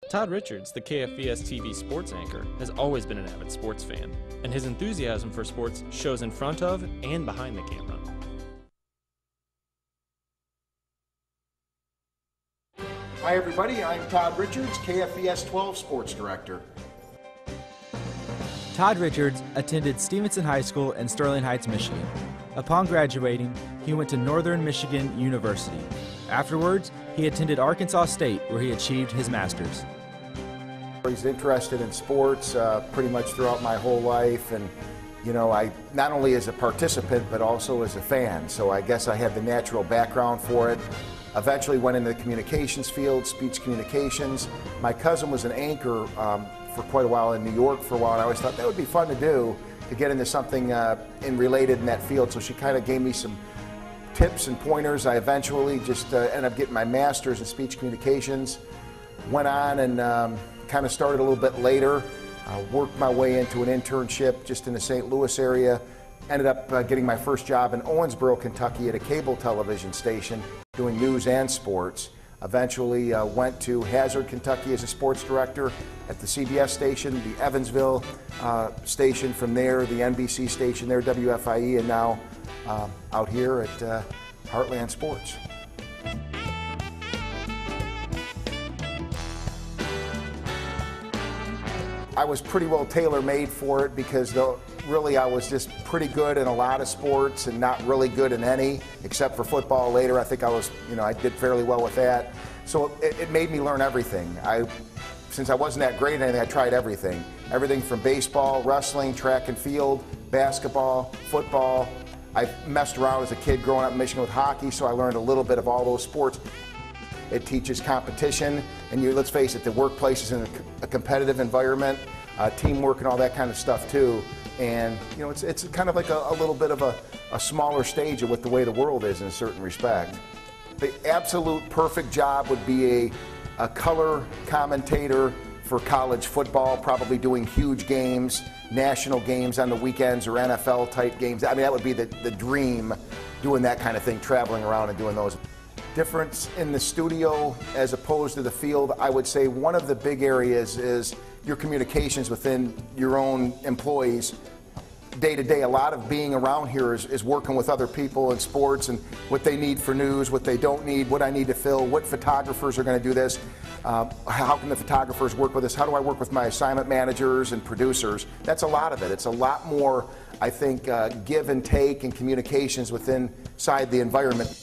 Todd Richards, the KFVS12 sports anchor, has always been an avid sports fan, and his enthusiasm for sports shows in front of and behind the camera. Hi everybody, I'm Todd Richards, KFVS12 sports director. Todd Richards attended Stevenson High School in Sterling Heights, Michigan. Upon graduating, he went to Northern Michigan University. Afterwards, he attended Arkansas State, where he achieved his master's. He's interested in sports pretty much throughout my whole life, and you know, I not only as a participant but also as a fan, so I guess I had the natural background for it. Eventually went into the communications field, speech communications. My cousin was an anchor for quite a while in New York for a while, and I always thought that would be fun to do, to get into something related in that field, so she kind of gave me some tips and pointers. I eventually just ended up getting my master's in speech communications. Went on and kind of started a little bit later, worked my way into an internship just in the St. Louis area. Ended up getting my first job in Owensboro, Kentucky at a cable television station doing news and sports. Eventually went to Hazard, Kentucky as a sports director at the CBS station, the Evansville station from there, the NBC station there, WFIE, and now out here at Heartland Sports. I was pretty well tailor-made for it because really I was just pretty good in a lot of sports and not really good in any, except for football later. I think I was, I did fairly well with that. So it made me learn everything. Since I wasn't that great at anything, I tried everything. Everything from baseball, wrestling, track and field, basketball, football. I messed around as a kid growing up in Michigan with hockey, so I learned a little bit of all those sports. It teaches competition, and let's face it, the workplace is in a competitive environment, teamwork and all that kind of stuff too. And it's kind of like a little bit of a smaller stage of what the way the world is in a certain respect. The absolute perfect job would be a color commentator for college football, probably doing huge games, national games on the weekends or NFL type games. I mean, that would be the dream, doing that kind of thing, traveling around and doing those. Difference in the studio as opposed to the field, I would say one of the big areas is your communications within your own employees. Day to day, a lot of being around here is working with other people in sports and what they need for news, what they don't need, what I need to fill, what photographers are going to do this, how can the photographers work with us, how do I work with my assignment managers and producers. That's a lot of it. It's a lot more, I think, give and take and communications within inside the environment.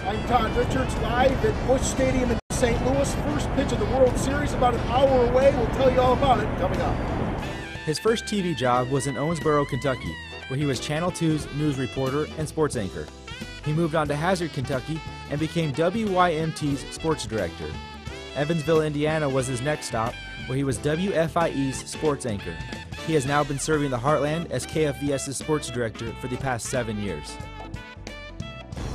I'm Todd Richards, live at Busch Stadium in St. Louis. First pitch of the World Series, about an hour away. We'll tell you all about it coming up. His first TV job was in Owensboro, Kentucky, where he was Channel 2's news reporter and sports anchor. He moved on to Hazard, Kentucky, and became WYMT's sports director. Evansville, Indiana was his next stop, where he was WFIE's sports anchor. He has now been serving the Heartland as KFVS's sports director for the past 7 years.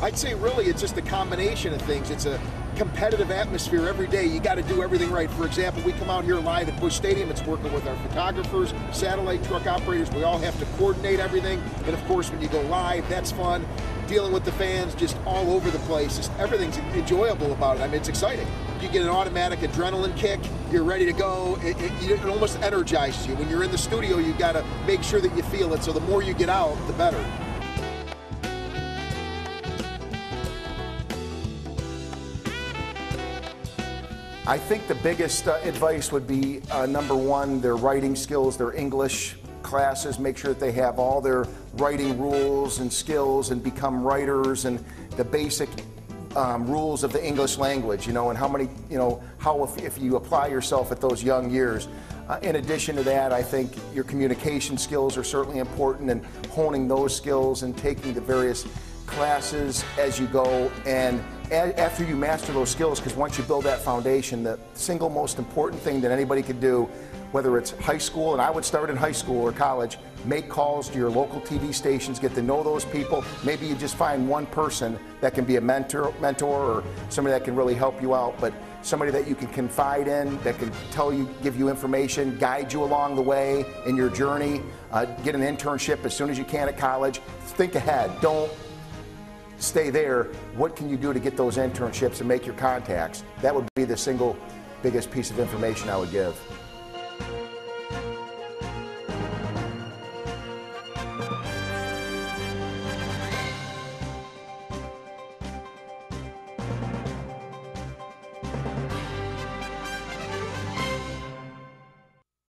I'd say really it's just a combination of things. It's a competitive atmosphere every day. You got to do everything right. For example, we come out here live at Busch Stadium. It's working with our photographers, satellite truck operators. We all have to coordinate everything. And of course, when you go live, that's fun. Dealing with the fans just all over the place. Just everything's enjoyable about it. I mean, it's exciting. You get an automatic adrenaline kick. You're ready to go. It almost energizes you. When you're in the studio, you got to make sure that you feel it. So the more you get out, the better. I think the biggest advice would be, number one, their writing skills, their English classes. Make sure that they have all their writing rules and skills and become writers, and the basic rules of the English language, and how many, if you apply yourself at those young years. In addition to that, I think your communication skills are certainly important, and honing those skills and taking the various classes as you go, and after you master those skills, because once you build that foundation, the single most important thing that anybody could do, whether it's high school, and I would start in high school or college, make calls to your local TV stations, get to know those people. Maybe you just find one person that can be a mentor or somebody that can really help you out, but somebody that you can confide in, that can tell you, give you information, guide you along the way in your journey. Get an internship as soon as you can at college. Think ahead. Don't stay there. What can you do to get those internships and make your contacts? That would be the single biggest piece of information I would give.